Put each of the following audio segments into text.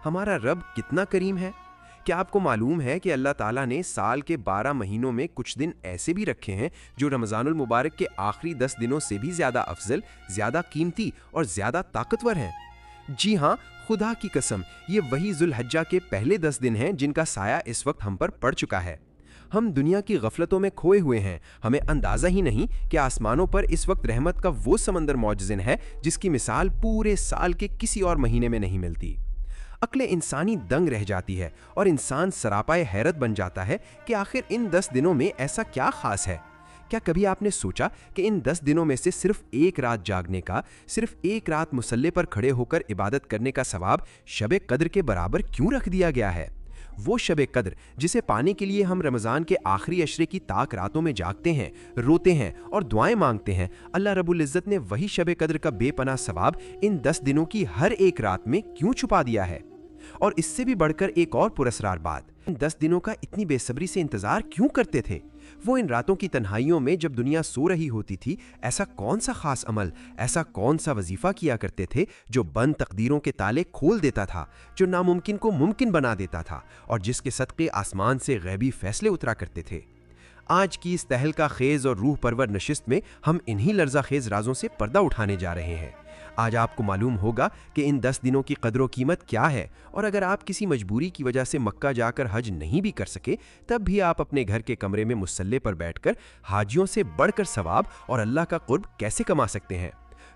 ہمارا رب کتنا کریم ہے۔ کیا آپ کو معلوم ہے کہ اللہ تعالیٰ نے سال کے 12 مہینوں میں کچھ دن ایسے بھی رکھے ہیں جو رمضان المبارک کے آخری 10 دنوں سے بھی زیادہ افضل، زیادہ قیمتی اور زیادہ طاقتور ہیں؟ جی ہاں، خدا کی قسم، یہ وہی ذو الحجہ کے پہلے 10 دن ہیں جن کا سایہ اس وقت ہم پر پڑ چکا ہے۔ ہم دنیا کی غفلتوں میں کھوئے ہوئے ہیں، ہمیں اندازہ ہی نہیں کہ آسمانوں پر اس وقت رحمت کا وہ سمندر موجزن ہے جس کی مثال پورے سال کے کسی اور مہینے میں نہیں ملتی۔ عقل انسانی دنگ رہ جاتی ہے اور انسان سراپائے حیرت بن جاتا ہے کہ آخر ان 10 دنوں میں ایسا کیا خاص ہے۔ کیا کبھی آپ نے سوچا کہ ان 10 دنوں میں سے صرف ایک رات جاگنے کا، صرف ایک رات مصلے پر کھڑے ہو کر عبادت کرنے کا ثواب شب قدر کے برابر کیوں رکھ دیا گیا ہے؟ وہ شب قدر جسے پانے کے لیے ہم رمضان کے آخری عشرے کی تاک راتوں میں جاگتے ہیں، روتے ہیں اور دعائیں مانگتے ہیں، اللہ رب العزت نے وہی شب قدر کا بے پناہ ثواب ان 10 دنوں کی ہر ایک رات میں کیوں چھپا دیا ہے؟ اور اس سے بھی بڑھ کر ایک اور پراسرار بات، ان 10 دنوں کا اتنی بے صبری سے انتظار کیوں کرتے تھے؟ وہ ان راتوں کی تنہائیوں میں جب دنیا سو رہی ہوتی تھی، ایسا کون سا خاص عمل، ایسا کون سا وظیفہ کیا کرتے تھے جو بند تقدیروں کے تالے کھول دیتا تھا، جو ناممکن کو ممکن بنا دیتا تھا اور جس کے صدقے آسمان سے غیبی فیصلے اترا کرتے تھے؟ آج کی اس تہلکہ خیز اور روح پرور نشست میں ہم انہی لرزہ خیز رازوں سے پردہ اٹھانے جا رہے ہیں۔ آج آپ کو معلوم ہوگا کہ ان 10 دنوں کی قدر و قیمت کیا ہے، اور اگر آپ کسی مجبوری کی وجہ سے مکہ جا کر حج نہیں بھی کر سکے، تب بھی آپ اپنے گھر کے کمرے میں مصلے پر بیٹھ کر حاجیوں سے بڑھ کر ثواب اور اللہ کا قرب کیسے کما سکتے ہیں؟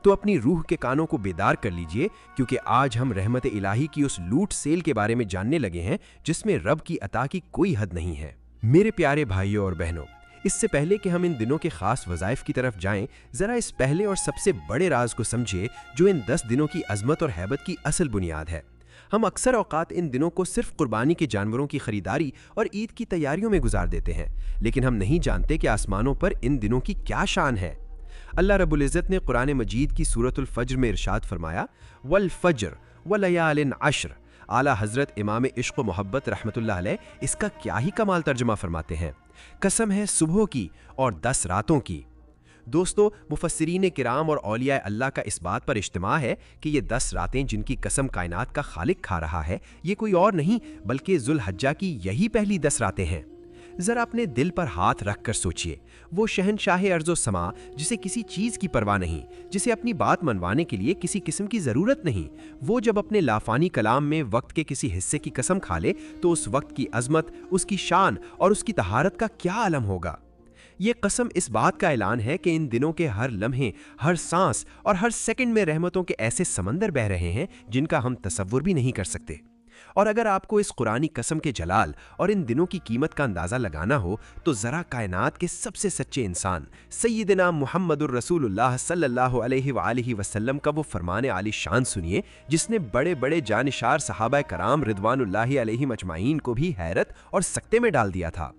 تو اپنی روح کے کانوں کو بیدار کر لیجئے، کیونکہ آج ہم رحمت الہی کی اس لوٹ سیل کے بارے میں جاننے لگے ہیں جس میں رب کی عطا کی کوئی حد نہیں ہے۔ میرے پیارے بھائیوں اور بہنوں، اس سے پہلے کہ ہم ان دنوں کے خاص وظائف کی طرف جائیں، ذرا اس پہلے اور سب سے بڑے راز کو سمجھے جو ان 10 دنوں کی عظمت اور ہیبت کی اصل بنیاد ہے۔ ہم اکثر اوقات ان دنوں کو صرف قربانی کے جانوروں کی خریداری اور عید کی تیاریوں میں گزار دیتے ہیں، لیکن ہم نہیں جانتے کہ آسمانوں پر ان دنوں کی کیا شان ہے۔ اللہ رب العزت نے قرآن مجید کی سورۃ الفجر میں ارشاد فرمایا، والفجر ولیال عشر۔ اعلیٰ حضرت امام عشق و محبت رحمۃ اللہ علیہ اس کا کیا ہی کمال ترجمہ فرماتے ہیں، قسم ہے صبح کی اور 10 راتوں کی۔ دوستو، مفسرین کرام اور اولیاء اللہ کا اس بات پر اجتماع ہے کہ یہ 10 راتیں جن کی قسم کائنات کا خالق کھا رہا ہے، یہ کوئی اور نہیں بلکہ ذو الحجہ کی یہی پہلی 10 راتیں ہیں۔ ذرا اپنے دل پر ہاتھ رکھ کر سوچئے، وہ شہنشاہ ارض و سما جسے کسی چیز کی پرواہ نہیں، جسے اپنی بات منوانے کے لیے کسی قسم کی ضرورت نہیں، وہ جب اپنے لافانی کلام میں وقت کے کسی حصے کی قسم کھا لے تو اس وقت کی عظمت، اس کی شان اور اس کی طہارت کا کیا عالم ہوگا۔ یہ قسم اس بات کا اعلان ہے کہ ان دنوں کے ہر لمحے، ہر سانس اور ہر سیکنڈ میں رحمتوں کے ایسے سمندر بہہ رہے ہیں جن کا ہم تصور بھی نہیں کر سکتے۔ اور اگر آپ کو اس قرآنی قسم کے جلال اور ان دنوں کی قیمت کا اندازہ لگانا ہو تو ذرا کائنات کے سب سے سچے انسان سیدنا محمد الرسول اللہ صلی اللہ علیہ وآلہ وسلم کا وہ فرمان عالی شان سنیے جس نے بڑے بڑے جانشار صحابہ کرام رضوان اللہ علیہم اجمعین کو بھی حیرت اور سکتے میں ڈال دیا تھا۔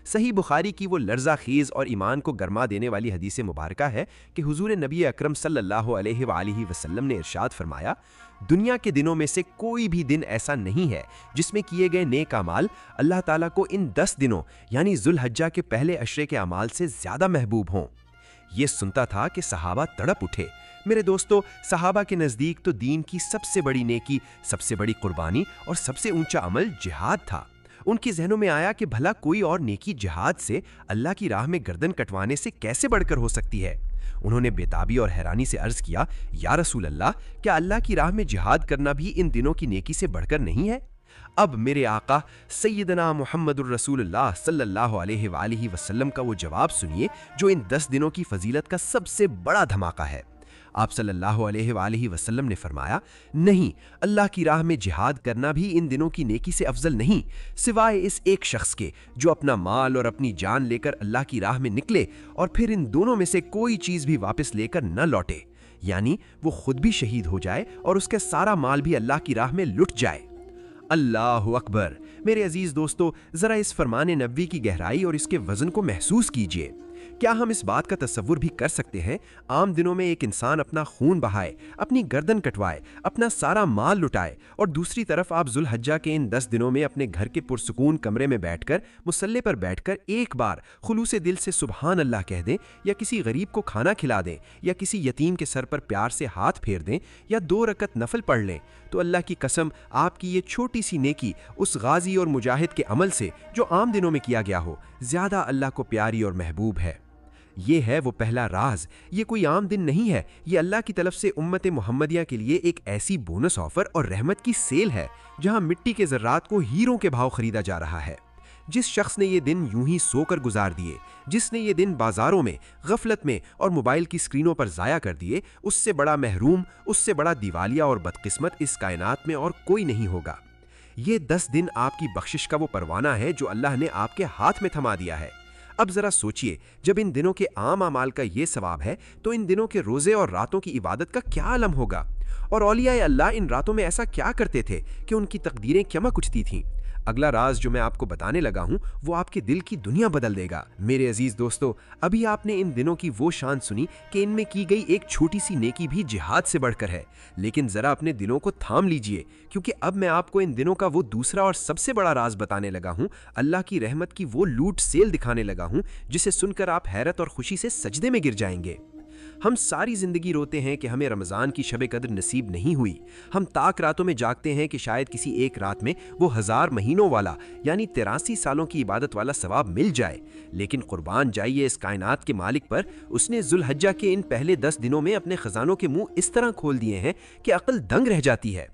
صحیح بخاری کی وہ لرزہ خیز اور ایمان کو گرما دینے والی حدیث مبارکہ ہے کہ حضور نبی اکرم صلی اللہ علیہ وآلہ وسلم نے ارشاد فرمایا، دنیا کے دنوں میں سے کوئی بھی دن ایسا نہیں ہے جس میں کیے گئے نیک اعمال اللہ تعالیٰ کو ان 10 دنوں یعنی ذو الحجہ کے پہلے عشرے کے اعمال سے زیادہ محبوب ہوں۔ یہ سنتا تھا کہ صحابہ تڑپ اٹھے۔ میرے دوستو، صحابہ کے نزدیک تو دین کی سب سے بڑی نیکی، سب سے بڑی قربانی اور سب سے اونچا عمل جہاد تھا۔ ان کی ذہنوں میں آیا کہ بھلا کوئی اور نیکی جہاد سے، اللہ کی راہ میں گردن کٹوانے سے کیسے بڑھ کر ہو سکتی ہے؟ انہوں نے بےتابی اور حیرانی سے عرض کیا، یا رسول اللہ، کیا اللہ کی راہ میں جہاد کرنا بھی ان دنوں کی نیکی سے بڑھ کر نہیں ہے؟ اب میرے آقا سیدنا محمد الرسول اللہ صلی اللہ علیہ وآلہ وسلم کا وہ جواب سنیے جو ان 10 دنوں کی فضیلت کا سب سے بڑا دھماکہ ہے۔ آپ صلی اللہ علیہ وآلہ وسلم نے فرمایا، نہیں، اللہ کی راہ میں جہاد کرنا بھی ان دنوں کی نیکی سے افضل نہیں، سوائے اس ایک شخص کے جو اپنا مال اور اپنی جان لے کر اللہ کی راہ میں نکلے اور پھر ان دونوں میں سے کوئی چیز بھی واپس لے کر نہ لوٹے، یعنی وہ خود بھی شہید ہو جائے اور اس کا سارا مال بھی اللہ کی راہ میں لٹ جائے۔ اللہ اکبر! میرے عزیز دوستو، ذرا اس فرمان نبوی کی گہرائی اور اس کے وزن کو محسوس کیجئے۔ کیا ہم اس بات کا تصور بھی کر سکتے ہیں عام دنوں میں ایک انسان اپنا خون بہائے، اپنی گردن کٹوائے، اپنا سارا مال لٹائے، اور دوسری طرف آپ ذوالحجہ کے ان 10 دنوں میں اپنے گھر کے پرسکون کمرے میں بیٹھ کر مصلی پر بیٹھ کر ایک بار خلوص دل سے سبحان اللہ کہہ دیں، یا کسی غریب کو کھانا کھلا دیں، یا کسی یتیم کے سر پر پیار سے ہاتھ پھیر دیں، یا 2 رکعت نفل پڑھ لیں، تو اللہ کی قسم آپ کی یہ چھوٹی سی نیکی اس غازی اور مجاہد کے عمل سے جو عام دنوں میں کیا گیا ہو زیادہ اللہ کو پیاری اور محبوب ہے۔ یہ ہے وہ پہلا راز۔ یہ کوئی عام دن نہیں ہے، یہ اللہ کی طرف سے امت محمدیہ کے لیے ایک ایسی بونس آفر اور رحمت کی سیل ہے جہاں مٹی کے ذرات کو ہیروں کے بھاؤ خریدا جا رہا ہے۔ جس شخص نے یہ دن یوں ہی سو کر گزار دیے، جس نے یہ دن بازاروں میں، غفلت میں اور موبائل کی سکرینوں پر ضائع کر دیے، اس سے بڑا محروم، اس سے بڑا دیوالیہ اور بدقسمت اس کائنات میں اور کوئی نہیں ہوگا۔ یہ 10 دن آپ کی بخشش کا وہ پروانہ ہے جو اللہ نے آپ کے ہاتھ میں تھما دیا ہے۔ اب ذرا سوچئے، جب ان دنوں کے عام اعمال کا یہ ثواب ہے تو ان دنوں کے روزے اور راتوں کی عبادت کا کیا عالم ہوگا؟ اور اولیاء اللہ ان راتوں میں ایسا کیا کرتے تھے کہ ان کی تقدیریں کیما کچتی تھیں؟ اگلا راز جو میں آپ کو بتانے لگا ہوں وہ آپ کے دل کی دنیا بدل دے گا۔ میرے عزیز دوستو، ابھی آپ نے ان دنوں کی وہ شان سنی کہ ان میں کی گئی ایک چھوٹی سی نیکی بھی جہاد سے بڑھ کر ہے، لیکن ذرا اپنے دلوں کو تھام لیجئے، کیونکہ اب میں آپ کو ان دنوں کا وہ دوسرا اور سب سے بڑا راز بتانے لگا ہوں، اللہ کی رحمت کی وہ لوٹ سیل دکھانے لگا ہوں جسے سن کر آپ حیرت اور خوشی سے سجدے میں گر جائیں گے۔ ہم ساری زندگی روتے ہیں کہ ہمیں رمضان کی شب قدر نصیب نہیں ہوئی، ہم تاک راتوں میں جاگتے ہیں کہ شاید کسی ایک رات میں وہ 1000 مہینوں والا یعنی 83 سالوں کی عبادت والا ثواب مل جائے، لیکن قربان جائیے اس کائنات کے مالک پر، اس نے ذوالحجہ کے ان پہلے 10 دنوں میں اپنے خزانوں کے منہ اس طرح کھول دیے ہیں کہ عقل دنگ رہ جاتی ہے۔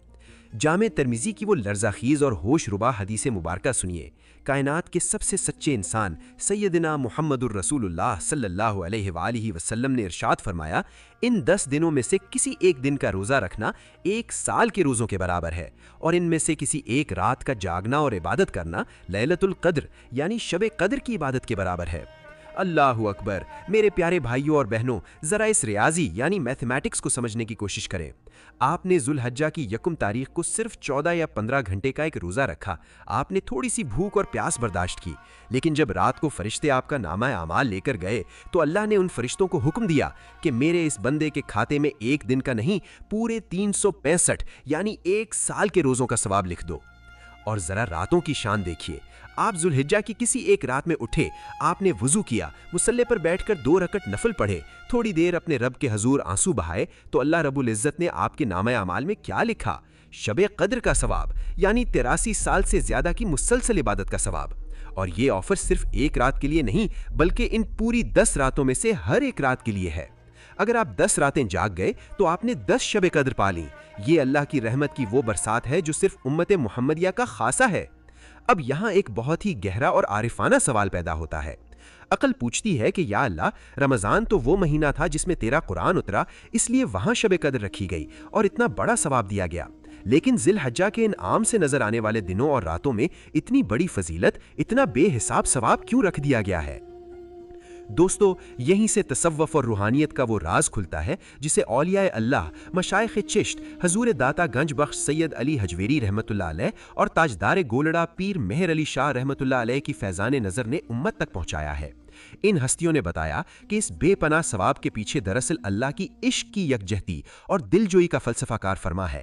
جامع ترمذی کی وہ لرزہ خیز اور ہوش ربا حدیث مبارکہ سنیے۔ کائنات کے سب سے سچے انسان سیدنا محمد الرسول اللہ صلی اللہ علیہ وآلہ وسلم نے ارشاد فرمایا، ان 10 دنوں میں سے کسی ایک دن کا روزہ رکھنا 1 سال کے روزوں کے برابر ہے، اور ان میں سے کسی ایک رات کا جاگنا اور عبادت کرنا لیلۃ القدر یعنی شب قدر کی عبادت کے برابر ہے۔ اللہ اکبر! میرے پیارے بھائیوں اور بہنوں، ذرا اس ریاضی یعنی میتھمیٹکس کو سمجھنے کی کوشش کریں۔ آپ نے ذوالحجہ کی 1 تاریخ کو صرف 14 یا 15 گھنٹے کا ایک روزہ رکھا، آپ نے تھوڑی سی بھوک اور پیاس برداشت کی، لیکن جب رات کو فرشتے آپ کا نامہ اعمال لے کر گئے تو اللہ نے ان فرشتوں کو حکم دیا کہ میرے اس بندے کے کھاتے میں ایک دن کا نہیں، پورے 365 یعنی 1 سال کے روزوں کا ثواب لکھ دو۔ اور ذرا راتوں کی شان دیکھیے، آپ ذوالحجہ کی کسی ایک رات میں اٹھے، آپ نے وضو کیا، مصلی پر بیٹھ کر 2 رکعت نفل پڑھے، تھوڑی دیر اپنے رب کے حضور آنسو بہائے، تو اللہ رب العزت نے آپ کے نامہ اعمال میں کیا لکھا؟ شب قدر کا ثواب، یعنی 83 سال سے زیادہ کی مسلسل عبادت کا ثواب۔ اور یہ آفر صرف ایک رات کے لیے نہیں بلکہ ان پوری 10 راتوں میں سے ہر ایک رات کے لیے ہے۔ اگر آپ 10 راتیں جاگ گئے تو آپ نے 10 شب قدر پا لیں۔ یہ اللہ کی رحمت کی وہ برسات ہے جو صرف امت محمدیہ کا خاصہ ہے۔ اب یہاں ایک بہت ہی گہرا اور عارفانہ سوال پیدا ہوتا ہے۔ عقل پوچھتی ہے کہ یا اللہ، رمضان تو وہ مہینہ تھا جس میں تیرا قرآن اترا، اس لیے وہاں شب قدر رکھی گئی اور اتنا بڑا ثواب دیا گیا، لیکن ذی الحجہ کے ان عام سے نظر آنے والے دنوں اور راتوں میں اتنی بڑی فضیلت، اتنا بے حساب ثواب کیوں رکھ دیا گیا ہے؟ دوستو، یہیں سے تصوف اور روحانیت کا وہ راز کھلتا ہے جسے اولیاء اللہ، مشائخ چشت، حضور داتا گنج بخش سید علی حجویری رحمۃ اللہ علیہ اور تاجدار گولڑا پیر مہر علی شاہ رحمۃ اللہ علیہ کی فیضان نظر نے امت تک پہنچایا ہے۔ ان ہستیوں نے بتایا کہ اس بے پناہ ثواب کے پیچھے دراصل اللہ کی عشق کی یکجہتی اور دل جوئی کا فلسفہ کار فرما ہے۔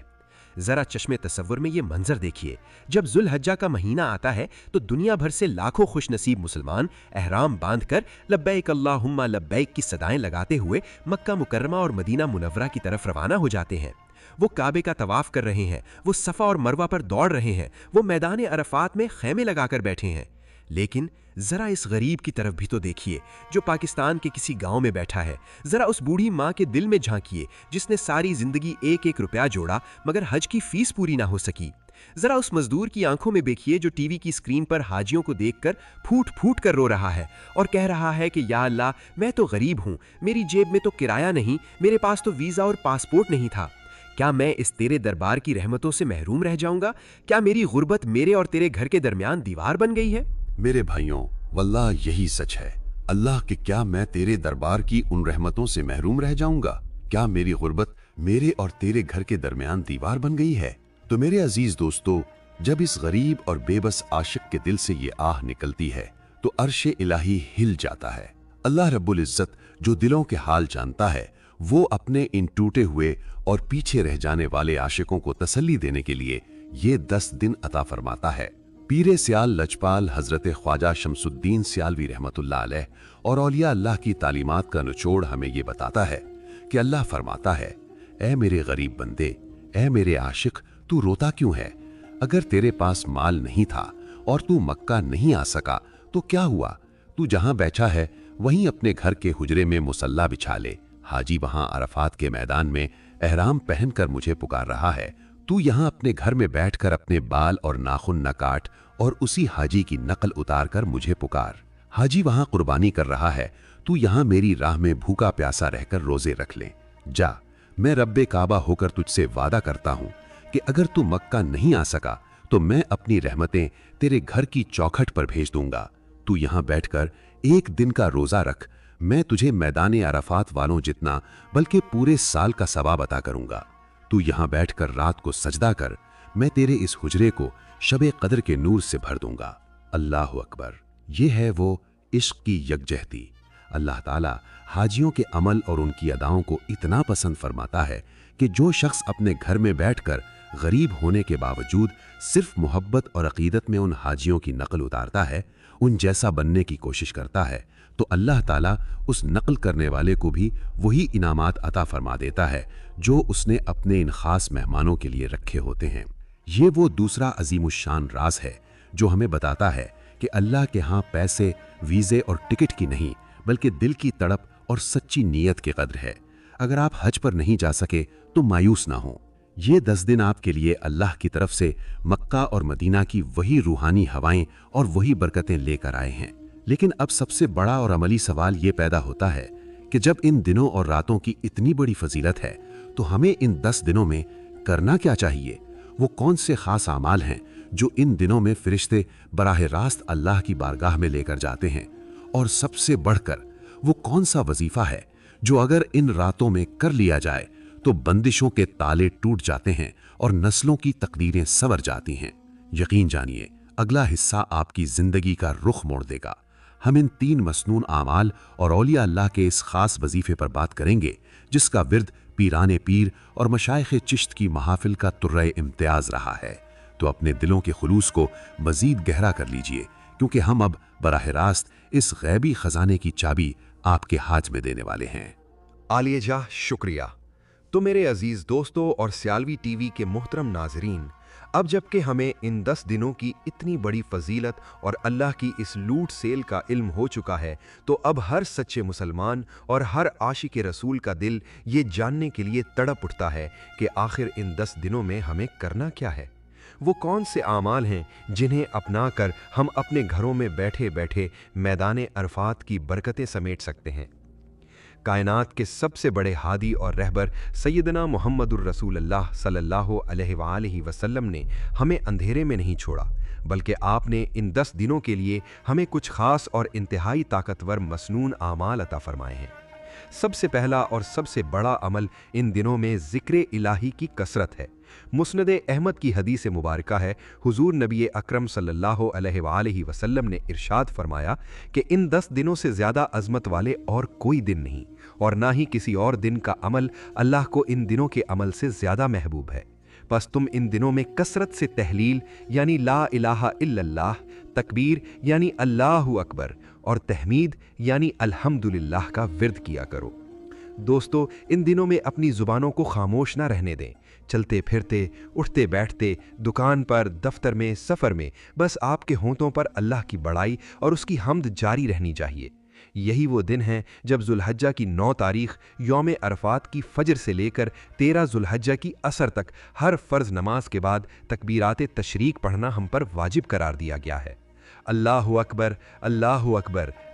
ذرا چشم تصور میں یہ منظر دیکھیے، جب ذوالحجہ کا مہینہ آتا ہے تو دنیا بھر سے لاکھوں خوش نصیب مسلمان احرام باندھ کر لبیک اللہم لبیک کی صدائیں لگاتے ہوئے مکہ مکرمہ اور مدینہ منورہ کی طرف روانہ ہو جاتے ہیں۔ وہ کعبے کا طواف کر رہے ہیں، وہ صفا اور مروہ پر دوڑ رہے ہیں، وہ میدان عرفات میں خیمے لگا کر بیٹھے ہیں۔ لیکن ذرا اس غریب کی طرف بھی تو دیکھیے جو پاکستان کے کسی گاؤں میں بیٹھا ہے، ذرا اس بوڑھی ماں کے دل میں جھانکیے جس نے ساری زندگی ایک ایک روپیہ جوڑا مگر حج کی فیس پوری نہ ہو سکی۔ ذرا اس مزدور کی آنکھوں میں دیکھیے جو ٹی وی کی اسکرین پر حاجیوں کو دیکھ کر پھوٹ پھوٹ کر رو رہا ہے اور کہہ رہا ہے کہ یا اللہ، میں تو غریب ہوں، میری جیب میں تو کرایہ نہیں، میرے پاس تو ویزا اور پاسپورٹ نہیں تھا، کیا میں اس تیرے دربار کی رحمتوں سے محروم رہ جاؤں گا؟ کیا میری غربت میرے اور تیرے گھر کے درمیان دیوار بن گئی ہے؟ میرے بھائیوں، واللہ یہی سچ ہے۔ اللہ کہ کیا میں تیرے دربار کی ان رحمتوں سے محروم رہ جاؤں گا؟ کیا میری غربت میرے اور تیرے گھر کے درمیان دیوار بن گئی ہے؟ تو میرے عزیز دوستو، جب اس غریب اور بے بس عاشق کے دل سے یہ آہ نکلتی ہے تو عرش الہی ہل جاتا ہے، अल्लाह रब्बुल इज्जत जो दिलों के हाल जानता है, वो अपने इन टूटे हुए और पीछे रह जाने वाले आशिकों को तसल्ली देने के लिए ये 10 दिन अता फरमाता है। पीरे सियाल लजपाल हजरत ख्वाजा शमसुद्दीन सियालवी रहमतुल्लाह अलैह और औलिया अल्लाह की तालीमात का निचोड़ हमें ये बताता है कि अल्लाह फरमाता है, ऐ मेरे गरीब बंदे, ऐ मेरे आशिक, तू रोता क्यों है? अगर तेरे पास माल नहीं था और तू मक्का नहीं आ सका तो क्या हुआ? तू जहां बैठा है वहीं अपने घर के हुजरे में मुसल्ला बिछा ले। हाजी वहां अरफात के मैदान में एहराम पहनकर मुझे पुकार रहा है। तू यहाँ अपने घर में बैठकर अपने बाल और नाखून न काट और उसी हाजी की नकल उतार कर मुझे पुकार। हाजी वहां कुर्बानी कर रहा है, तू यहाँ मेरी राह में भूखा प्यासा रहकर रोजे रख ले। जा, मैं रब्बे काबा होकर तुझसे वादा करता हूँ कि अगर तू मक्का नहीं आ सका तो मैं अपनी रहमतें तेरे घर की चौखट पर भेज दूंगा। तू यहाँ बैठकर एक दिन का रोजा रख, मैं तुझे मैदान अरफात वालों जितना बल्कि पूरे साल का सवाब अता करूंगा। तू यहाँ बैठकर रात को सजदा कर, मैं तेरे इस हुजरे को शबे कदर के नूर से भर दूंगा। अल्लाह अकबर। ये है वो इश्क की यकजहती। अल्लाह ताला हाजियों के अमल और उनकी अदाओं को इतना पसंद फरमाता है कि जो शख्स अपने घर में बैठकर गरीब होने के बावजूद सिर्फ मोहब्बत और अकीदत में उन हाजियों की नकल उतारता है, उन जैसा बनने की कोशिश करता है, तो अल्लाह ताला उस नकल करने वाले को भी वही इनामात अता फरमा देता है जो उसने अपने इन खास मेहमानों के लिए रखे होते हैं। ये वो दूसरा अजीमुशान राज है जो हमें बताता है कि अल्लाह के यहाँ पैसे, वीज़े और टिकट की नहीं बल्कि दिल की तड़प और सच्ची नीयत की कद्र है। अगर आप हज पर नहीं जा सके तो मायूस ना हो। ये 10 दिन आपके लिए अल्लाह की तरफ से मक्का और मदीना की वही रूहानी हवाएं और वही बरकतें लेकर आए हैं। लेकिन अब सबसे बड़ा और अमली सवाल ये पैदा होता है कि जब इन दिनों और रातों की इतनी बड़ी फजीलत है तो हमें इन 10 दिनों में करना क्या चाहिए? वो कौन से खास आमाल हैं जो इन दिनों में फरिश्ते बराह रास्त अल्लाह की बारगाह में लेकर जाते हैं? और सबसे बढ़कर वो कौन सा वजीफा है जो अगर इन रातों में कर लिया जाए तो बंदिशों के ताले टूट जाते हैं और नस्लों की तकदीरें संवर जाती हैं? यकीन जानिए, अगला हिस्सा आपकी जिंदगी का रुख मोड़ देगा। हम इन 3 मसनून आमाल और औलिया अल्लाह के इस खास वजीफे पर बात करेंगे जिसका विर्द पीराने पीर और मशाइख चिश्त की महाफिल का तुर्रे इम्तियाज रहा है। तो अपने दिलों के खुलूस को मजीद गहरा कर लीजिए, क्योंकि हम अब बराह रास्त इस गैबी खजाने की चाबी आपके हाथ में देने वाले हैं। आलिया शुक्रिया। तो मेरे अजीज दोस्तों और सियालवी टीवी के मोहतरम नाजरीन, अब जबकि हमें इन 10 दिनों की इतनी बड़ी फजीलत और अल्लाह की इस लूट सेल का इल्म हो चुका है, तो अब हर सच्चे मुसलमान और हर आशिक रसूल का दिल ये जानने के लिए तड़प उठता है कि आखिर इन 10 दिनों में हमें करना क्या है। वो कौन से आमाल हैं जिन्हें अपनाकर हम अपने घरों में बैठे बैठे मैदान अरफात की बरकतें समेट सकते हैं। कायनात के सबसे बड़े हादी और रहबर सैयदना मुहम्मदुर रसूलुल्लाह सल्लल्लाहु अलैहि वसल्लम ने हमें अंधेरे में नहीं छोड़ा, बल्कि आपने इन 10 दिनों के लिए हमें कुछ खास और इंतहाई ताकतवर मसनून आमाल अता फरमाए हैं। सबसे पहला और सबसे बड़ा अमल इन दिनों में ज़िक्र इलाही की कसरत है। मुस्नद अहमद की हदीस मुबारका है, हुजूर नबी अकरम सल्लल्लाहु अलैहि वसल्लम ने इरशाद फरमाया कि इन 10 दिनों से ज़्यादा अजमत वाले और कोई दिन नहीं, और ना ही किसी और दिन का अमल अल्लाह को इन दिनों के अमल से ज़्यादा महबूब है। बस तुम इन दिनों में कसरत से तहलील यानी ला इलाहा इल्लल्लाह, तकबीर यानी अल्लाहु अकबर और तहमीद यानी अल्हम्दुलिल्लाह का विर्द किया करो। दोस्तों, इन दिनों में अपनी ज़ुबानों को खामोश ना रहने दें। चलते फिरते, उठते बैठते, दुकान पर, दफ्तर में, सफ़र में, बस आपके होंठों पर अल्लाह की बड़ाई और उसकी हम्द जारी रहनी चाहिए। यही वो दिन है जब जुल्हज्जा की 9 तारीख यौम अरफात की फ़जर से लेकर 13 जुल्हज्जा की असर तक हर फ़र्ज़ नमाज के बाद तकबीरात तशरीक पढ़ना हम पर वाजिब करार दिया गया है। अल्लाहु अकबर,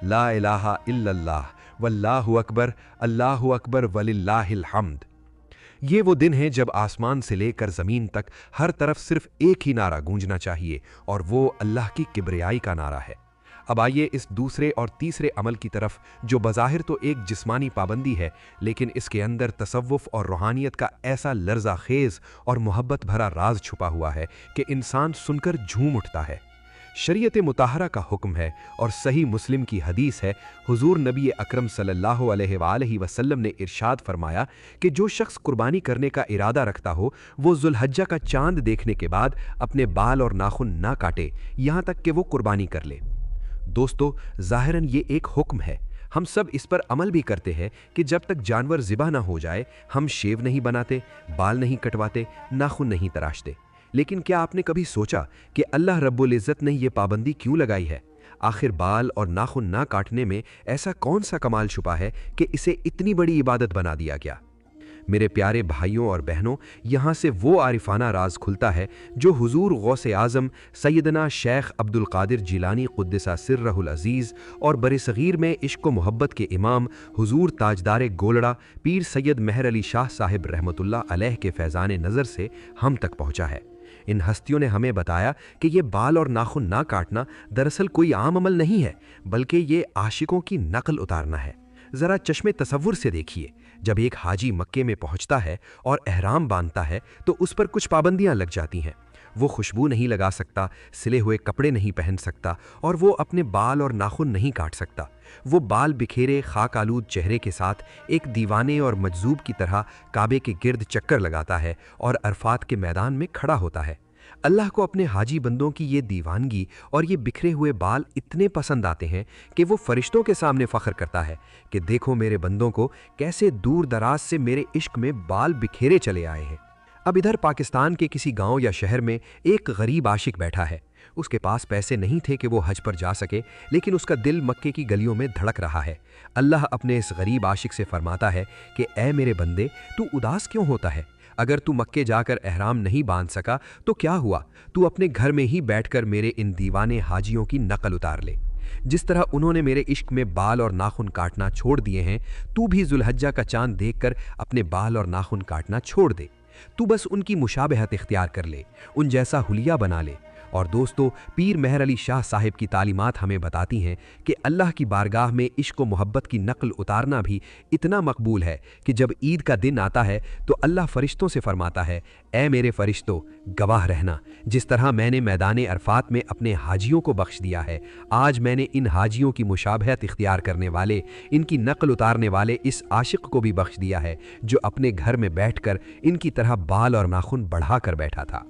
ला इलाहा इल्लल्लाह, वल्लाहु अकबर वलिल्लाहिल हम्द। ये वो दिन है जब आसमान से लेकर ज़मीन तक हर तरफ सिर्फ एक ही नारा गूंजना चाहिए, और वो अल्लाह की किब्रियाई का नारा है। अब आइए इस दूसरे और तीसरे अमल की तरफ, जो बज़ाहिर तो एक जिस्मानी पाबंदी है, लेकिन इसके अंदर तसव्वुफ़ और रूहानियत का ऐसा लर्ज़ा खेज़ और मोहब्बत भरा राज छुपा हुआ है कि इंसान सुनकर झूम उठता है। शरीयत मुताहरा का हुक्म है और सही मुस्लिम की हदीस है, हुजूर नबी अकरम सल्लल्लाहु अलैहि वसल्लम ने इरशाद फरमाया कि जो शख्स कुर्बानी करने का इरादा रखता हो वो जुल्हज्जा का चांद देखने के बाद अपने बाल और नाखून ना काटे यहाँ तक कि वो कुर्बानी कर ले। दोस्तों, ज़ाहिरन ये एक हुक्म है, हम सब इस पर अमल भी करते हैं कि जब तक जानवर ज़िबा ना हो जाए हम शेव नहीं बनाते, बाल नहीं कटवाते, नाखून नहीं तराशते। लेकिन क्या आपने कभी सोचा कि अल्लाह रब्बुल इज़्ज़त ने यह पाबंदी क्यों लगाई है? आखिर बाल और नाखून ना काटने में ऐसा कौन सा कमाल छुपा है कि इसे इतनी बड़ी इबादत बना दिया गया? मेरे प्यारे भाइयों और बहनों, यहाँ से वो आरिफाना राज खुलता है जो हुजूर गौसे आज़म सैयदना शेख अब्दुल कादिर जिलानी क़ुद्दसा सिर्रहुल अज़ीज़ और बरसग़ीर में इश्क़ व मोहब्बत के इमाम हुजूर ताजदार गोलड़ा पीर सैयद मेहर अली शाह साहिब रहमतुल्लाह अलैह के फैज़ान नज़र से हम तक पहुँचा है। इन हस्तियों ने हमें बताया कि ये बाल और नाखून ना काटना दरअसल कोई आम अमल नहीं है, बल्कि ये आशिकों की नकल उतारना है। ज़रा चश्मे तसव्वुर से देखिए, जब एक हाजी मक्के में पहुंचता है और एहराम बांधता है तो उस पर कुछ पाबंदियां लग जाती हैं। वो खुशबू नहीं लगा सकता, सिले हुए कपड़े नहीं पहन सकता और वो अपने बाल और नाखून नहीं काट सकता। वो बाल बिखेरे खाक आलूद चेहरे के साथ एक दीवाने और मजजूब की तरह काबे के गिर्द चक्कर लगाता है और अरफात के मैदान में खड़ा होता है। अल्लाह को अपने हाजी बंदों की ये दीवानगी और ये बिखरे हुए बाल इतने पसंद आते हैं कि वो फरिश्तों के सामने फ़ख्र करता है कि देखो मेरे बंदों को कैसे दूर दराज से मेरे इश्क में बाल बिखेरे चले आए हैं। अब इधर पाकिस्तान के किसी गांव या शहर में एक गरीब आशिक बैठा है। उसके पास पैसे नहीं थे कि वो हज पर जा सके, लेकिन उसका दिल मक्के की गलियों में धड़क रहा है। अल्लाह अपने इस गरीब आशिक से फरमाता है कि ऐ मेरे बंदे, तू उदास क्यों होता है? अगर तू मक्के जाकर एहराम नहीं बांध सका तो क्या हुआ, तू अपने घर में ही बैठकर मेरे इन दीवाने हाजियों की नकल उतार ले। जिस तरह उन्होंने मेरे इश्क में बाल और नाखून काटना छोड़ दिए हैं, तू भी जुल्हज्जा का चांद देखकर अपने बाल और नाखून काटना छोड़ दे। तू बस उनकी मुशाबहत इख्तियार कर ले, उन जैसा हुलिया बना ले। और दोस्तों, पीर मेहर अली शाह साहिब की तालीमात हमें बताती हैं कि अल्लाह की बारगाह में इश्क व मोहब्बत की नकल उतारना भी इतना मकबूल है कि जब ईद का दिन आता है तो अल्लाह फरिश्तों से फरमाता है, ऐ मेरे फरिश्तों, गवाह रहना, जिस तरह मैंने मैदान अरफात में अपने हाजियों को बख्श दिया है, आज मैंने इन हाजियों की मुशाबहत इख्तियार करने वाले, इनकी नकल उतारने वाले इस आशिक को भी बख्श दिया है जो अपने घर में बैठकर इनकी तरह बाल और नाखून बढ़ा कर बैठा था।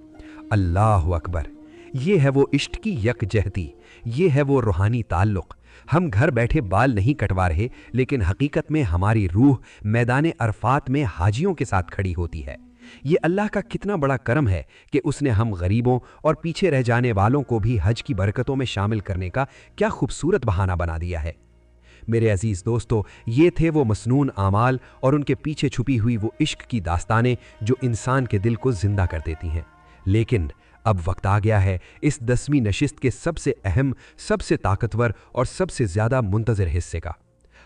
अल्लाह अकबर! ये है वो इश्क की यकजहती, ये है वो रूहानी ताल्लुक़। हम घर बैठे बाल नहीं कटवा रहे, लेकिन हकीकत में हमारी रूह मैदान अरफात में हाजियों के साथ खड़ी होती है। ये अल्लाह का कितना बड़ा करम है कि उसने हम गरीबों और पीछे रह जाने वालों को भी हज की बरकतों में शामिल करने का क्या खूबसूरत बहाना बना दिया है। मेरे अजीज़ दोस्तों, ये थे वो मसनून आमाल और उनके पीछे छुपी हुई वो इश्क की दास्तानें जो इंसान के दिल को जिंदा कर देती हैं। लेकिन अब वक्त आ गया है इस 10वीं नशिस्त के सबसे अहम, सबसे ताकतवर और सबसे ज़्यादा मुंतज़िर हिस्से का।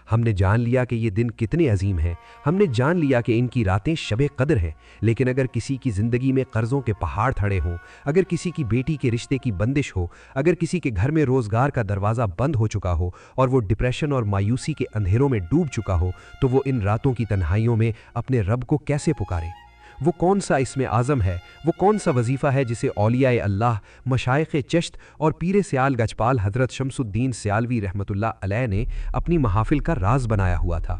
हमने जान लिया कि ये दिन कितने अजीम हैं, हमने जान लिया कि इनकी रातें शबे कदर हैं। लेकिन अगर किसी की ज़िंदगी में कर्ज़ों के पहाड़ खड़े हों, अगर किसी की बेटी के रिश्ते की बंदिश हो, अगर किसी के घर में रोज़गार का दरवाज़ा बंद हो चुका हो और वो डिप्रेशन और मायूसी के अंधेरों में डूब चुका हो, तो वो इन रातों की तन्हाइयों में अपने रब को कैसे पुकारे? वो कौन सा इसमें आज़म है, वो कौन सा वजीफ़ा है जिसे औलियाए अल्लाह, मशाइख़ चिश्त और पीर सियाल गजपाल हज़रत शमसुद्दीन सियालवी रहमतुल्लाह अलैह ने अपनी महाफिल का राज बनाया हुआ था?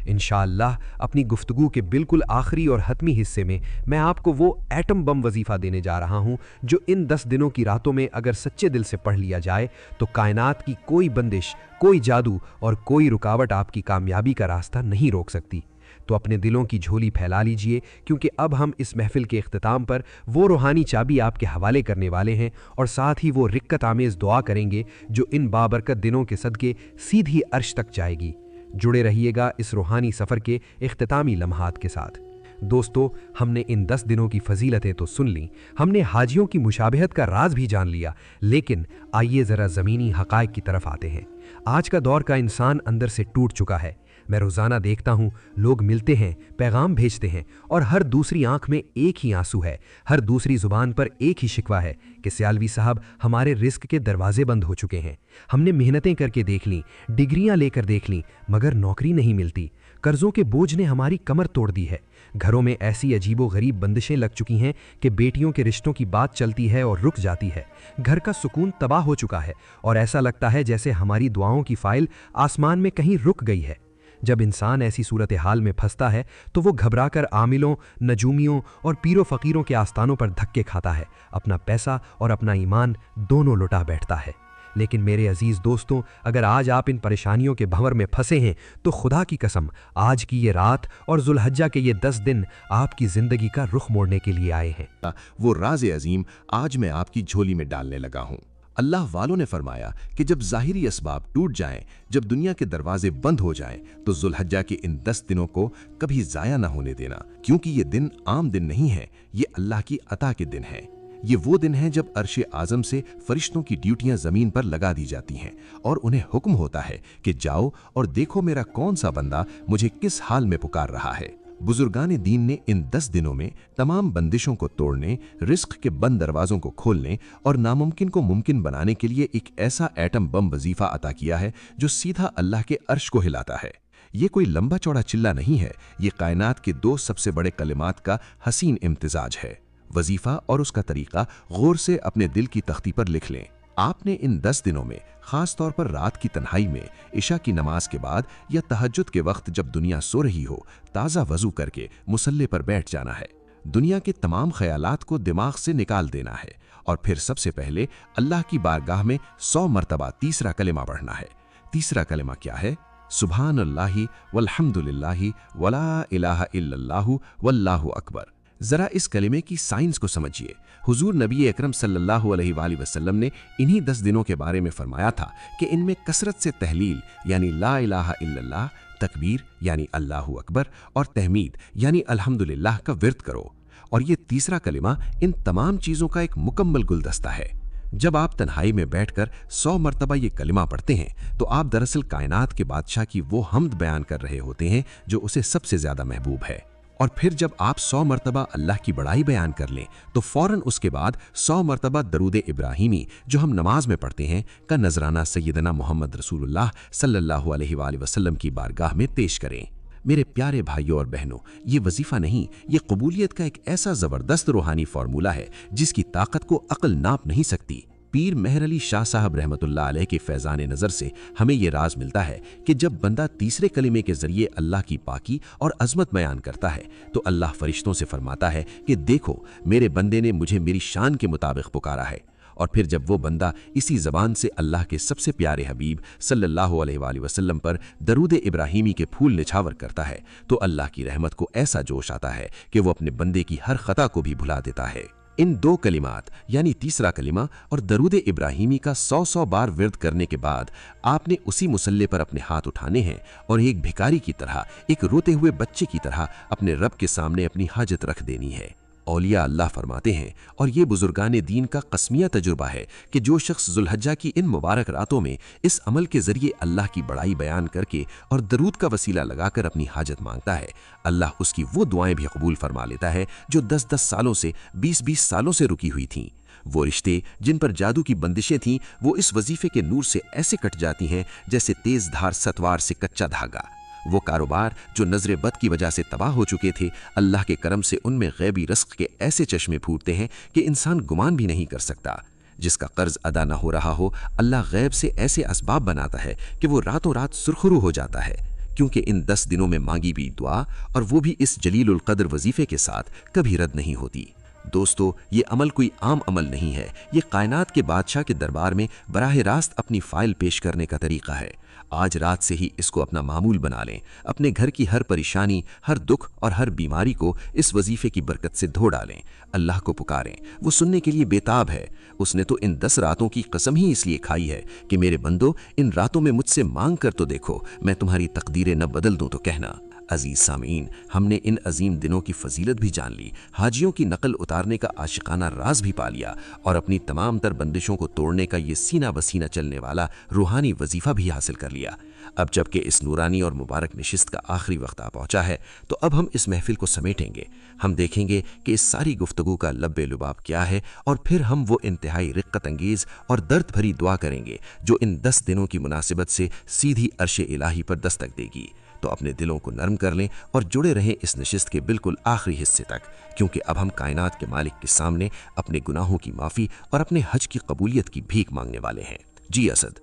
इंशाअल्लाह अपनी गुफ्तगू के बिल्कुल आखिरी और हतमी हिस्से में मैं आपको वो एटम बम वजीफ़ा देने जा रहा हूँ जो इन 10 दिनों की रातों में अगर सच्चे दिल से पढ़ लिया जाए तो कायनात की कोई बंदिश, कोई जादू और कोई रुकावट आपकी कामयाबी का रास्ता नहीं रोक सकती। तो अपने दिलों की झोली फैला लीजिए, क्योंकि अब हम इस महफिल के इख्तिताम पर वो रूहानी चाबी आपके हवाले करने वाले हैं और साथ ही वो रिक्कत आमेज़ दुआ करेंगे जो इन बाबरकत दिनों के सदके सीधी अर्श तक जाएगी। जुड़े रहिएगा इस रूहानी सफ़र के इख्तितामी लम्हात के साथ। दोस्तों, हमने इन 10 दिनों की फजीलतें तो सुन लीं, हमने हाजियों की मुशाबहत का राज भी जान लिया, लेकिन आइए ज़रा ज़मीनी हक़ाइक़ की तरफ आते हैं। आज का दौर का इंसान अंदर से टूट चुका है। मैं रोज़ाना देखता हूँ, लोग मिलते हैं, पैगाम भेजते हैं और हर दूसरी आंख में एक ही आंसू है, हर दूसरी ज़ुबान पर एक ही शिकवा है कि सियालवी साहब, हमारे रिस्क के दरवाजे बंद हो चुके हैं। हमने मेहनतें करके देख लीं, डिग्रियां लेकर देख लीं, मगर नौकरी नहीं मिलती। कर्जों के बोझ ने हमारी कमर तोड़ दी है। घरों में ऐसी अजीबो-गरीब बंदिशें लग चुकी हैं कि बेटियों के रिश्तों की बात चलती है और रुक जाती है। घर का सुकून तबाह हो चुका है और ऐसा लगता है जैसे हमारी दुआओं की फाइल आसमान में कहीं रुक गई है। जब इंसान ऐसी सूरत हाल में फंसता है तो वो घबराकर आमिलों, नजूमियों और पीरों फकीरों के आस्थानों पर धक्के खाता है, अपना पैसा और अपना ईमान दोनों लुटा बैठता है। लेकिन मेरे अजीज दोस्तों, अगर आज आप इन परेशानियों के भंवर में फंसे हैं तो खुदा की कसम, आज की ये रात और जुल्हज्जा के ये 10 दिन आपकी जिंदगी का रुख मोड़ने के लिए आए हैं। वो राज़ अजीम आज मैं आपकी झोली में डालने लगा हूँ। अल्लाह वालों ने फरमाया कि जब ज़ाहिरी असबाब टूट जाएं, जब दुनिया के दरवाजे बंद हो जाएं, तो जुल्हज्जा के इन 10 दिनों को कभी ज़ाया ना होने देना, क्योंकि ये दिन आम दिन नहीं है, ये अल्लाह की अता के दिन है। ये वो दिन है जब अर्श आज़म से फरिश्तों की ड्यूटियां ज़मीन पर लगा दी जाती हैं और उन्हें हुक्म होता है कि जाओ और देखो मेरा कौन सा बंदा मुझे किस हाल में पुकार रहा है। बुजुर्गान दीन ने इन 10 दिनों में तमाम बंदिशों को तोड़ने, रिस्क के बंद दरवाजों को खोलने और नामुमकिन को मुमकिन बनाने के लिए एक ऐसा एटम बम वजीफा अता किया है जो सीधा अल्लाह के अर्श को हिलाता है। ये कोई लंबा चौड़ा चिल्ला नहीं है, ये कायनात के 2 सबसे बड़े कलिमात का हसीन इम्तिजाज है। वजीफा और उसका तरीका गौर से अपने दिल की तख्ती पर लिख लें। आपने इन 10 दिनों में खास तौर पर रात की तन्हाई में, इशा की नमाज के बाद या तहज्जुद के वक्त जब दुनिया सो रही हो, ताज़ा वजू करके मुसल्ले पर बैठ जाना है। दुनिया के तमाम ख्यालात को दिमाग से निकाल देना है और फिर सबसे पहले अल्लाह की बारगाह में 100 मरतबा तीसरा कलिमा पढ़ना है। तीसरा कलिमा क्या है? सुभान अल्लाहि वल्हम्दुलिल्लाहि वला इलाहा इल्लल्लाहु वल्लाहु अकबर। जरा इस कलिमे की साइंस को समझिए। हुजूर नबी अकरम सल्लल्लाहु अलैहि वसल्लम ने इन्हीं 10 दिनों के बारे में फरमाया था कि इनमें कसरत से तहलील यानी ला इलाहा इल्लल्लाह, तकबीर यानी अल्लाहु अकबर और तहमीद यानी अल्हम्दुलिल्लाह का विर्द करो। और ये तीसरा कलिमा इन तमाम चीज़ों का एक मुकम्मल गुलदस्ता है। जब आप तन्हाई में बैठकर 100 मरतबा ये कलिमा पढ़ते हैं तो आप दरअसल कायनात के बादशाह की वो हम्द बयान कर रहे होते हैं जो उसे सबसे ज़्यादा महबूब है। और फिर जब आप 100 मरतबा अल्लाह की बड़ाई बयान कर लें तो फ़ौरन उसके बाद 100 मरतबा दरूद इब्राहिमी जो हम नमाज में पढ़ते हैं का नजराना सैयदना मोहम्मद रसूलुल्लाह सल्लल्लाहु अलैहि वसल्लम की बारगाह में पेश करें। मेरे प्यारे भाइयों और बहनों, ये वजीफ़ा नहीं, ये कबूलियत का एक ऐसा ज़बरदस्त रूहानी फार्मूला है जिसकी ताकत को अक्ल नाप नहीं सकती। पीर मेहर अली शाह साहब रहमतुल्लाह अलैह के फैज़ान नज़र से हमें ये राज मिलता है कि जब बंदा तीसरे कलिमे के ज़रिए अल्लाह की पाकी और अज़मत बयान करता है तो अल्लाह फरिश्तों से फरमाता है कि देखो मेरे बंदे ने मुझे मेरी शान के मुताबिक पुकारा है। और फिर जब वो बंदा इसी ज़बान से अल्लाह के सबसे प्यारे हबीब सल्लल्लाहु अलैहि वसल्लम पर दरूद इब्राहिमी के फूल निछावर करता है तो अल्लाह की रहमत को ऐसा जोश आता है कि वो अपने बंदे की हर खता को भी भुला देता है। इन 2 कलिमात यानी तीसरा कलिमा और दरूद इब्राहिमी का 100 बार विर्द करने के बाद आपने उसी मुसल्ले पर अपने हाथ उठाने हैं और एक भिखारी की तरह, एक रोते हुए बच्चे की तरह अपने रब के सामने अपनी हाजत रख देनी है। औलिया अल्लाह फरमाते हैं और ये बुजुर्गान दीन का कस्मिया तजुर्बा है कि जो शख्स जुल्हज्जा की इन मुबारक रातों में इस अमल के जरिए अल्लाह की बड़ाई बयान करके और दरूद का वसीला लगाकर अपनी हाजत मांगता है, अल्लाह उसकी वो दुआएं भी कबूल फरमा लेता है जो 10-10 सालों से, 20-20 सालों से रुकी हुई थीं। वो रिश्ते जिन पर जादू की बंदिशें थीं वो इस वजीफे के नूर से ऐसे कट जाती हैं जैसे तेज धार सतवार से कच्चा धागा। वो कारोबार जो नजर बद की वजह से तबाह हो चुके थे, अल्लाह के करम से उनमें गैबी रज़्क़ के ऐसे चश्मे फूटते हैं कि इंसान गुमान भी नहीं कर सकता। जिसका कर्ज अदा न हो रहा हो, अल्लाह गैब से ऐसे असबाब बनाता है कि वो रातों रात सुरखरू हो जाता है, क्योंकि इन 10 दिनों में मांगी भी दुआ और वो भी इस जलीलुल क़द्र वजीफे के साथ कभी रद्द नहीं होती। दोस्तों, ये अमल कोई आम अमल नहीं है, ये कायनात के बादशाह के दरबार में बराह रास्त अपनी फ़ाइल पेश करने का तरीक़ा है। आज रात से ही इसको अपना मामूल बना लें। अपने घर की हर परेशानी, हर दुख और हर बीमारी को इस वजीफे की बरकत से धो डालें। अल्लाह को पुकारें, वो सुनने के लिए बेताब है। उसने तो इन 10 रातों की कसम ही इसलिए खाई है कि मेरे बंदो, इन रातों में मुझसे मांग कर तो देखो, मैं तुम्हारी तकदीरें न बदल दूं तो कहना। अजीज सामीन, हमने इन अजीम दिनों की फजीलत भी जान ली, हाजियों की नकल उतारने का आशिकाना राज भी पा लिया और अपनी तमाम तर बंदिशों को तोड़ने का ये सीना बसीना चलने वाला रूहानी वजीफा भी हासिल कर लिया। अब जबकि इस नूरानी और मुबारक नशिस्त का आखिरी वक्त आ पहुंचा है तो अब हम इस महफिल को समेटेंगे। हम देखेंगे कि इस सारी गुफ्तगू का लब्बे लुबाब क्या है और फिर हम वो इंतहाई रिक्कत अंगेज और दर्द भरी दुआ करेंगे जो इन 10 दिनों की मुनासिबत से सीधी अर्श इलाही पर दस्तक देगी। تو اپنے دلوں کو نرم کر لیں اور جڑے رہیں اس نشست کے بالکل آخری حصے تک، کیونکہ اب ہم کائنات کے مالک کے سامنے اپنے گناہوں کی معافی اور اپنے حج کی قبولیت کی بھیک مانگنے والے ہیں۔ جی اسد۔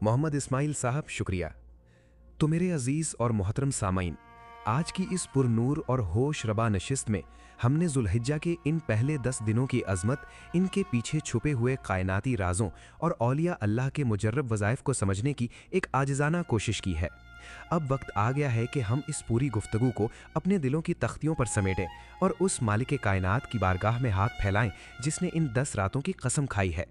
محمد اسماعیل صاحب شکریہ۔ تو میرے عزیز اور محترم سامعین، آج کی اس پر نور اور ہوش ربا نشست میں ہم نے ذوالحجہ کے ان پہلے 10 دنوں کی عظمت، ان کے پیچھے چھپے ہوئے کائناتی رازوں اور اولیاء اللہ کے مجرب وظائف کو سمجھنے کی ایک عاجزانہ کوشش کی ہے۔ اب وقت آ گیا ہے کہ ہم اس پوری گفتگو کو اپنے دلوں کی تختیوں پر سمیٹیں اور اس مالک کائنات کی بارگاہ میں ہاتھ پھیلائیں جس نے ان 10 راتوں کی قسم کھائی ہے۔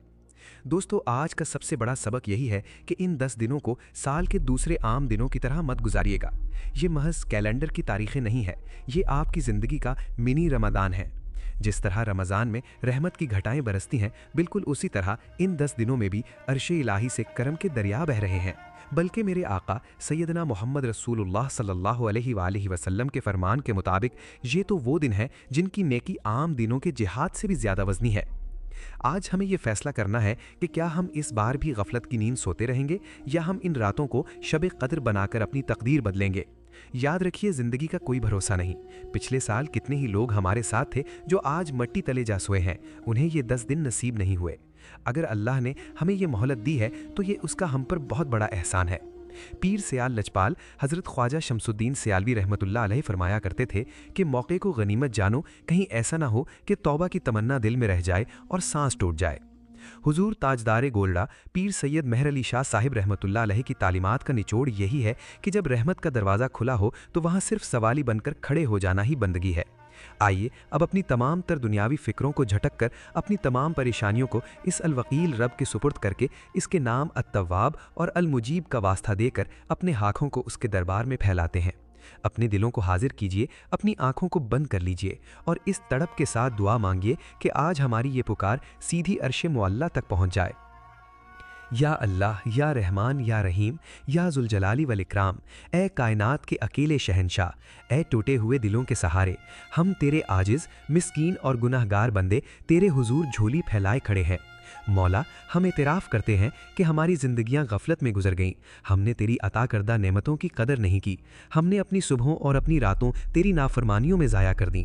دوستو، آج کا سب سے بڑا سبق یہی ہے کہ ان 10 دنوں کو سال کے دوسرے عام دنوں کی طرح مت گزاریے گا۔ یہ محض کیلنڈر کی تاریخیں نہیں ہے، یہ آپ کی زندگی کا منی رمضان ہے۔ جس طرح رمضان میں رحمت کی گھٹائیں برستی ہیں، بالکل اسی طرح ان 10 دنوں میں بھی عرش الہی سے کرم کے دریا بہہ رہے ہیں۔ بلکہ میرے آقا سیدنا محمد رسول اللہ صلی اللہ علیہ وآلہ وسلم کے فرمان کے مطابق یہ تو وہ دن ہے جن کی نیکی عام دنوں کے جہاد سے بھی زیادہ وزنی ہے۔ آج ہمیں یہ فیصلہ کرنا ہے کہ کیا ہم اس بار بھی غفلت کی نیند سوتے رہیں گے یا ہم ان راتوں کو شب قدر بنا کر اپنی تقدیر بدلیں گے۔ یاد رکھیے، زندگی کا کوئی بھروسہ نہیں۔ پچھلے سال کتنے ہی لوگ ہمارے ساتھ تھے جو آج مٹی تلے جا سوئے ہیں، انہیں یہ 10 دن نصیب نہیں ہوئے۔ اگر اللہ نے ہمیں یہ مہلت دی ہے تو یہ اس کا ہم پر بہت بڑا احسان ہے۔ پیر سیال لجپال حضرت خواجہ شمس الدین سیالوی رحمۃ اللہ علیہ فرمایا کرتے تھے کہ موقع کو غنیمت جانو، کہیں ایسا نہ ہو کہ توبہ کی تمنا دل میں رہ جائے اور سانس ٹوٹ جائے۔ حضور تاجدار گولڈا پیر سید مہر علی شاہ صاحب رحمۃ اللہ علیہ کی تعلیمات کا نچوڑ یہی ہے کہ جب رحمت کا دروازہ کھلا ہو تو وہاں صرف سوالی بن کر کھڑے ہو جانا ہی بندگی ہے۔ آئیے اب اپنی تمام تر دنیاوی فکروں کو جھٹک کر اپنی تمام پریشانیوں کو اس الوکیل رب کے سپرد کر کے اس کے نام التواب اور المجیب کا واسطہ دے کر اپنے ہاتھوں کو اس کے دربار میں پھیلاتے ہیں۔ اپنے دلوں کو حاضر کیجئے، اپنی آنکھوں کو بند کر لیجئے اور اس تڑپ کے ساتھ دعا مانگیے کہ آج ہماری یہ پکار سیدھی عرش معلیٰ تک پہنچ جائے۔ یا اللہ، یا رحمان، یا رحیم، یا ذوالجلال والاکرام، اے کائنات کے اکیلے شہنشاہ، اے ٹوٹے ہوئے دلوں کے سہارے، ہم تیرے عاجز، مسکین اور گناہ گار بندے تیرے حضور جھولی پھیلائے کھڑے ہیں۔ مولا، ہم اعتراف کرتے ہیں کہ ہماری زندگیاں غفلت میں گزر گئیں، ہم نے تیری عطا کردہ نعمتوں کی قدر نہیں کی، ہم نے اپنی صبحوں اور اپنی راتوں تیری نافرمانیوں میں ضائع کر دیں۔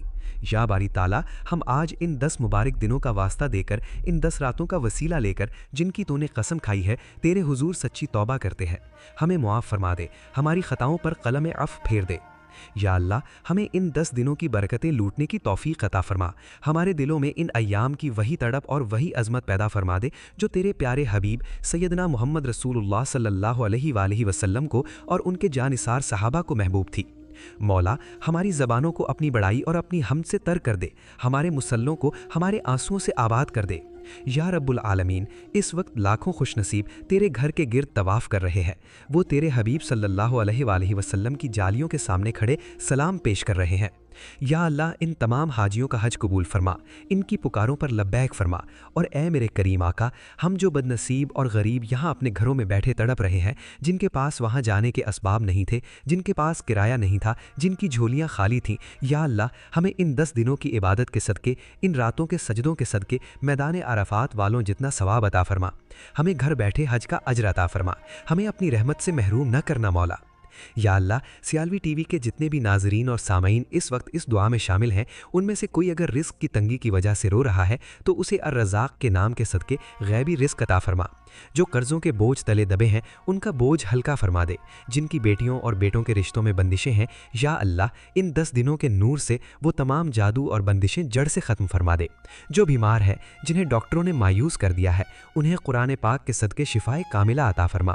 یا باری تعالیٰ، ہم آج ان 10 مبارک دنوں کا واسطہ دے کر، ان 10 راتوں کا وسیلہ لے کر جن کی تو نے قسم کھائی ہے، تیرے حضور سچی توبہ کرتے ہیں۔ ہمیں معاف فرما دے، ہماری خطاؤں پر قلم عفو پھیر دے۔ یا اللہ، ہمیں ان 10 دنوں کی برکتیں لوٹنے کی توفیق عطا فرما، ہمارے دلوں میں ان ایام کی وہی تڑپ اور وہی عظمت پیدا فرما دے جو تیرے پیارے حبیب سیدنا محمد رسول اللہ صلی اللہ علیہ وآلہ وسلم کو اور ان کے جانثار صحابہ کو محبوب تھی۔ مولا، ہماری زبانوں کو اپنی بڑائی اور اپنی حمد سے تر کر دے، ہمارے مسلوں کو ہمارے آنسوؤں سے آباد کر دے۔ یا رب العالمین، اس وقت لاکھوں خوش نصیب تیرے گھر کے گرد طواف کر رہے ہیں، وہ تیرے حبیب صلی اللہ علیہ وآلہ وسلم کی جالیوں کے سامنے کھڑے سلام پیش کر رہے ہیں۔ یا اللہ، ان تمام حاجیوں کا حج قبول فرما، ان کی پکاروں پر لبیک فرما، اور اے میرے کریم آقا، ہم جو بد نصیب اور غریب یہاں اپنے گھروں میں بیٹھے تڑپ رہے ہیں، جن کے پاس وہاں جانے کے اسباب نہیں تھے، جن کے پاس کرایہ نہیں تھا، جن کی جھولیاں خالی تھیں، یا اللہ، ہمیں ان 10 دنوں کی عبادت کے صدقے، ان راتوں کے سجدوں کے صدقے میدان عرفات والوں جتنا ثواب عطا فرما، ہمیں گھر بیٹھے حج کا اجر عطا فرما، ہمیں اپنی رحمت سے محروم نہ کرنا مولا۔ یا اللہ، سیالوی ٹی وی کے جتنے بھی ناظرین اور سامعین اس وقت اس دعا میں شامل ہیں، ان میں سے کوئی اگر رزق کی تنگی کی وجہ سے رو رہا ہے تو اسے الرزاق کے نام کے صدقے غیبی رزق عطا فرما۔ جو قرضوں کے بوجھ تلے دبے ہیں ان کا بوجھ ہلکا فرما دے، جن کی بیٹیوں اور بیٹوں کے رشتوں میں بندشیں ہیں، یا اللہ، ان 10 دنوں کے نور سے وہ تمام جادو اور بندشیں جڑ سے ختم فرما دے۔ جو بیمار ہے، جنہیں ڈاکٹروں نے مایوس کر دیا ہے، انہیں قرآن پاک کے صدقے شفائے کاملہ عطا فرما۔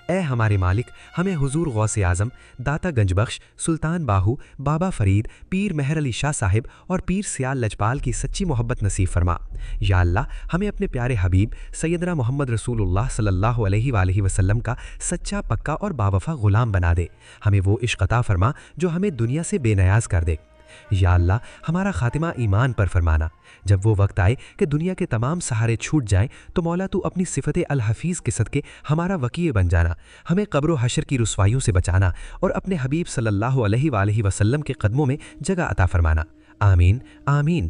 اے ہمارے مالک، ہمیں حضور غوث اعظم، داتا گنج بخش، سلطان باہو، بابا فرید، پیر مہر علی شاہ صاحب اور پیر سیال لجپال کی سچی محبت نصیب فرما۔ یا اللہ، ہمیں اپنے پیارے حبیب سیدنا محمد رسول اللہ صلی اللہ علیہ وآلہ وسلم کا سچا، پکا اور باوفا غلام بنا دے، ہمیں وہ عشق عطا فرما جو ہمیں دنیا سے بے نیاز کر دے۔ یا اللہ، ہمارا خاتمہ ایمان پر فرمانا، جب وہ وقت آئے کہ دنیا کے تمام سہارے چھوٹ جائیں تو مولا تو اپنی صفت الحفیظ کے صدقے ہمارا وکیل بن جانا، ہمیں قبر و حشر کی رسوائیوں سے بچانا اور اپنے حبیب صلی اللہ علیہ وآلہ وسلم کے قدموں میں جگہ عطا فرمانا۔ آمین آمین۔